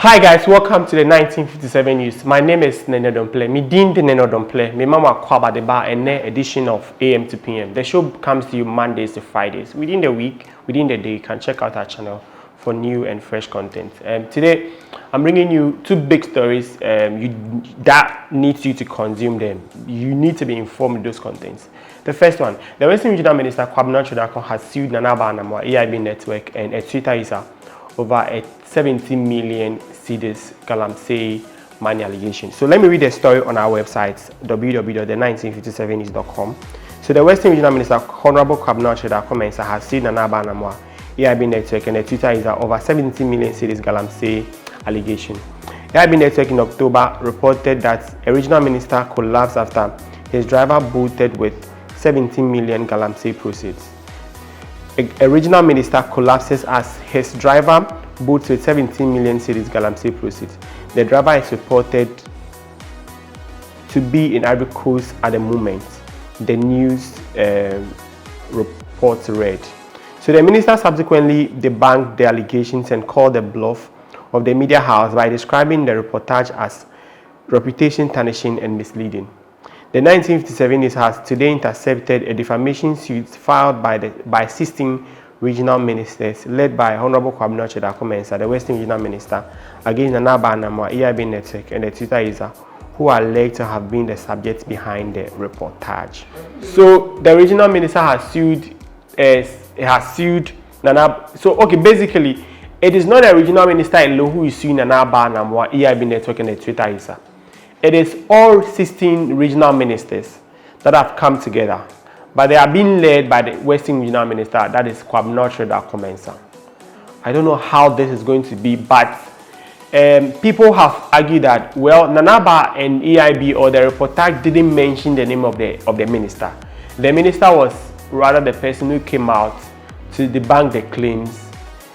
Hi guys, welcome to the 1957 news. My name is Nene Domple. Me din the Nene Domple. Me mama kwaba the bar and edition of AM to PM. The show comes to you Mondays to Fridays. Within the week, within the day, you can check out our channel for new and fresh content. Today, I'm bringing you two big stories that needs you to consume them. You need to be informed of those contents. The first one, the Western Regional Minister Kwabena Chodako has sued Nana Aba Anamwa EIB Network and a Twitter user over a 70 million cedis galamsey money allegation. So let me read the story on our website www.the1957news.com. So the Western Regional Minister Honorable Kwabena Chodako has sued Nana Aba Anamwa EIB Network and a Twitter user over 70 million cedis galamsey allegation. EIB Network in October reported that a regional minister collapsed after his driver bolted with 17 million galamsey proceeds. A regional minister collapses as his driver bolts with 17 million cedis galamsey proceeds. The driver is reported to be in Ivory Coast at the moment, the news reports read. So the minister subsequently debunked the allegations and called the bluff of the media house by describing the reportage as reputation tarnishing and misleading. The 1957 news has today intercepted a defamation suit filed by 16 regional ministers led by Honorable Kwabena Chodako, the Western Regional Minister, against Nana Aba Anamwa EIB Network and the Twitter user who are alleged to have been the subjects behind the reportage. So the regional minister has sued Nana. So okay, basically, it is not a regional minister alone who is suing Nana Aba Anamwa EIB Network and the Twitter user. It is all 16 regional ministers that have come together, but they are being led by the Western Regional Minister, that is Kwabena Chodako. I don't know how this is going to be, but people have argued that, well, Nana Aba and EIB or the reportage didn't mention the name of the minister. The minister was rather the person who came out to debunk the claims.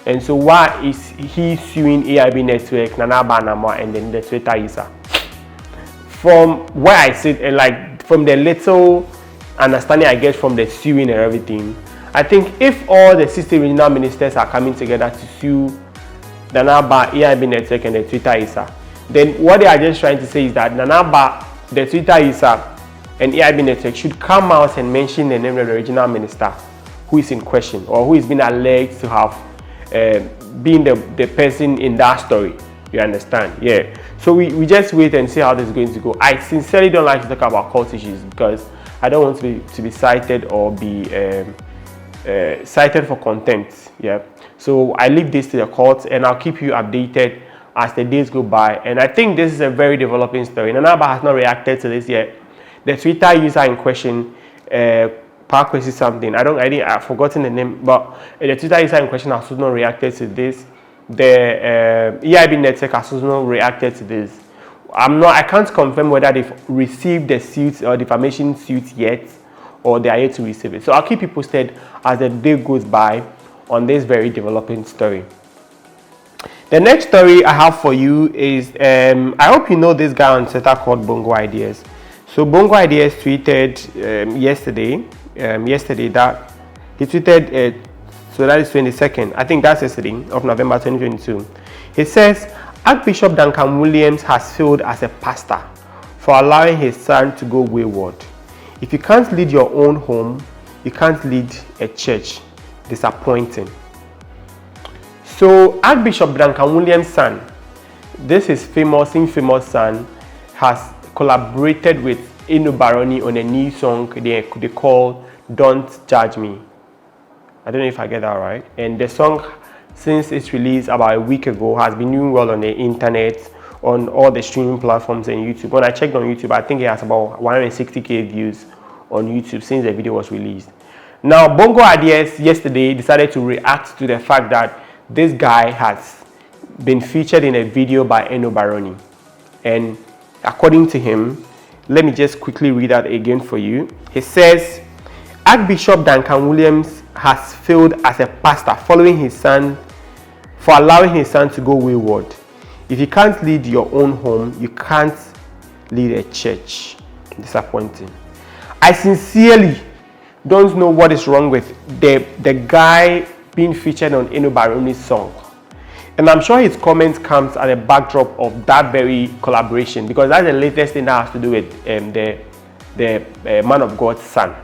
And so why is he suing EIB Network, Nana Aba Anamwa, and then the Twitter user? From where I sit and like from the little understanding I get from the suing and everything, I think if all the 60 regional ministers are coming together to sue Nana Aba, EIB Network and the Twitter user, then what they are just trying to say is that Nana Aba, the Twitter user and EIB Network should come out and mention the name of the regional minister who is in question or who is being alleged to have been the person in that story. You understand? Yeah. So we just wait and see how this is going to go. I sincerely don't like to talk about court issues because I don't want to be cited or be cited for contempt. Yeah. So I leave this to the courts and I'll keep you updated as the days go by. And I think this is a very developing story. Nana Aba has not reacted to this yet. The Twitter user in question, Parkway is something. I've forgotten the name, but the Twitter user in question has also not reacted to this. The EIB Network has also reacted to this. I can't confirm whether they've received the suit or defamation suit yet or they are yet to receive it. So I'll keep you posted as the day goes by on this very developing story. The next story I have for you is I hope you know this guy on Twitter called Bongo Ideas. So Bongo Ideas tweeted yesterday that he tweeted so that is 22nd. I think that's yesterday of November 2022. He says, Archbishop Duncan Williams has failed as a pastor for allowing his son to go wayward. If you can't lead your own home, you can't lead a church. Disappointing. So Archbishop Duncan Williams' son, this is infamous son, has collaborated with Eno Baroni on a new song they call Don't Judge Me. I don't know if I get that right. And the song, since its release about a week ago, has been doing well on the internet, on all the streaming platforms and YouTube. When I checked on YouTube, I think it has about 160k views on YouTube since the video was released. Now, Bongo Ideas yesterday decided to react to the fact that this guy has been featured in a video by Eno Baroni. And according to him, let me just quickly read that again for you. He says, Archbishop Duncan Williams has failed as a pastor for allowing his son to go wayward. If you can't lead your own home, you can't lead a church. Disappointing. I sincerely don't know what is wrong with the guy being featured on Eno Baroni's song. And I'm sure his comment comes at the backdrop of that very collaboration, because that's the latest thing that has to do with the man of God's son.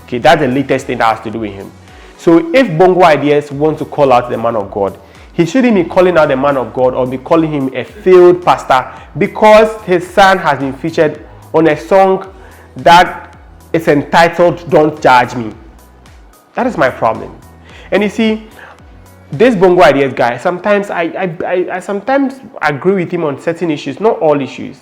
Okay, that's the latest thing that has to do with him. So if Bongo Ideas wants to call out the man of God, he shouldn't be calling out the man of God or be calling him a failed pastor because his son has been featured on a song that is entitled "Don't Judge Me." That is my problem. And you see, this Bongo Ideas guy, sometimes I sometimes agree with him on certain issues, not all issues.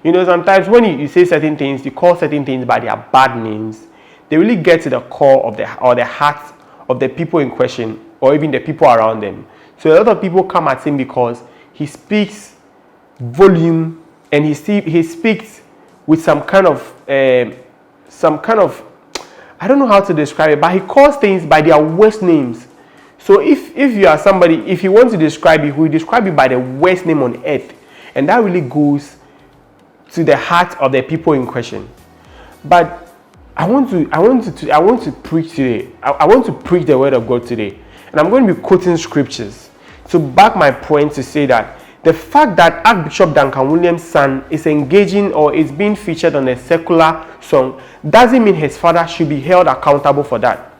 You know, sometimes when you say certain things, you call certain things by their bad names, they really get to the core of the heart of the people in question, or even the people around them. So a lot of people come at him because he speaks volume, and he speaks with some kind of I don't know how to describe it, but he calls things by their worst names. So if you are somebody, if you want to describe it, he will describe it by the worst name on earth, and that really goes to the heart of the people in question. But I want to preach today. I want to preach the word of God today, and I'm going to be quoting scriptures to back my point, to say that the fact that Archbishop Duncan Williams' son is engaging or is being featured on a secular song doesn't mean his father should be held accountable for that.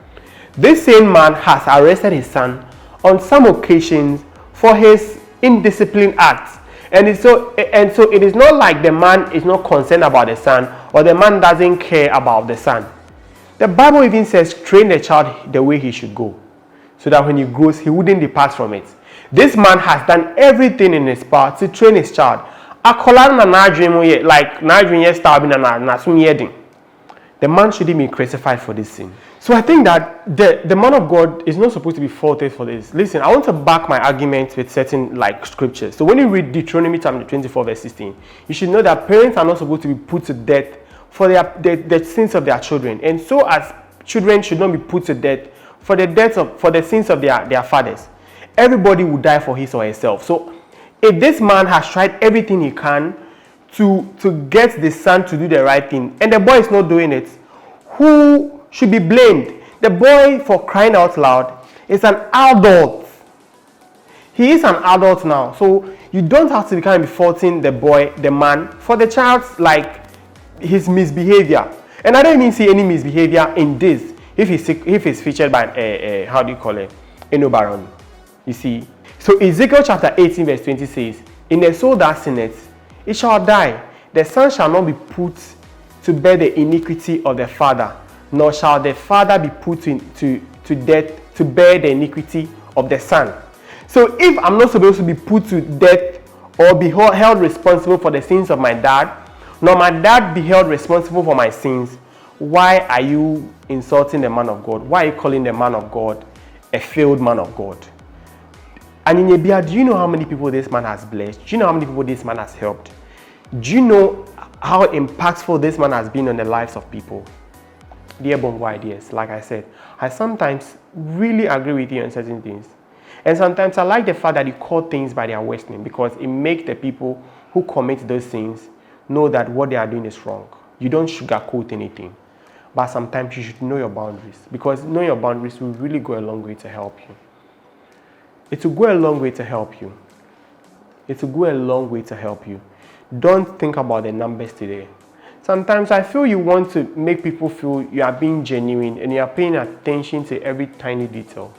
This same man has arrested his son on some occasions for his indisciplined acts. And so it is not like the man is not concerned about the son, or the man doesn't care about the son. The Bible even says, train the child the way he should go, so that when he grows, he wouldn't depart from it. This man has done everything in his power to train his child. The man shouldn't be crucified for this sin. So I think that the man of God is not supposed to be faulted for this. Listen, I want to back my argument with certain scriptures. So when you read Deuteronomy chapter 24 verse 16, you should know that parents are not supposed to be put to death for the sins of their children. And so as children should not be put to death for the sins of their fathers. Everybody will die for his or herself. So if this man has tried everything he can to get the son to do the right thing, and the boy is not doing it, who should be blamed? The boy, for crying out loud, is an adult. He is an adult now. So you don't have to be faulting the boy, the man, for the child's his misbehavior. And I don't even see any misbehavior in this if he's featured by how do you call it? Eno Baron. You see. So Ezekiel chapter 18 verse 20 says, in the soul that sinneth, it shall die. The son shall not be put to bear the iniquity of the father, nor shall the father be put to death to bear the iniquity of the son. So if I'm not supposed to be put to death or be held responsible for the sins of my dad, nor my dad be held responsible for my sins, why are you insulting the man of God? Why are you calling the man of God a failed man of God? And in Yebia, do you know how many people this man has blessed? Do you know how many people this man has helped? Do you know how impactful this man has been on the lives of people? Dear Bongo Ideas, like I said, I sometimes really agree with you on certain things. And sometimes I like the fact that you call things by their worst name, because it makes the people who commit those things know that what they are doing is wrong. You don't sugarcoat anything. But sometimes you should know your boundaries, because knowing your boundaries will really go a long way to help you. It will go a long way to help you. It will go a long way to help you. Don't think about the numbers today. Sometimes I feel you want to make people feel you are being genuine and you are paying attention to every tiny detail.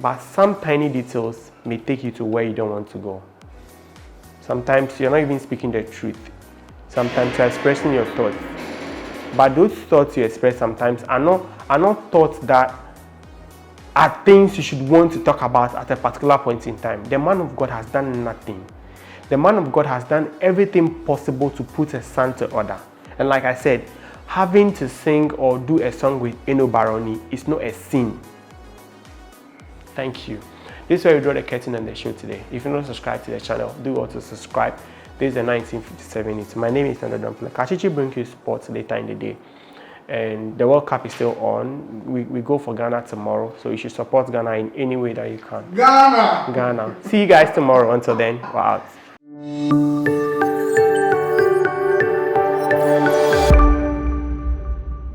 But some tiny details may take you to where you don't want to go. Sometimes you're not even speaking the truth. Sometimes you're expressing your thoughts. But those thoughts you express sometimes are not thoughts that are things you should want to talk about at a particular point in time. The man of God has done nothing. The man of God has done everything possible to put his son to order. And like I said, having to sing or do a song with Eno Baroni is not a sin. Thank you. This is where we draw the curtain on the show today. If you're not subscribed to the channel, do also subscribe. This is the 1957 It's. My name is Nando Dumpler. Kachichi brings you sports later in the day. And the World Cup is still on. We go for Ghana tomorrow, so you should support Ghana in any way that you can. Ghana! Ghana. See you guys tomorrow. Until then, we're out.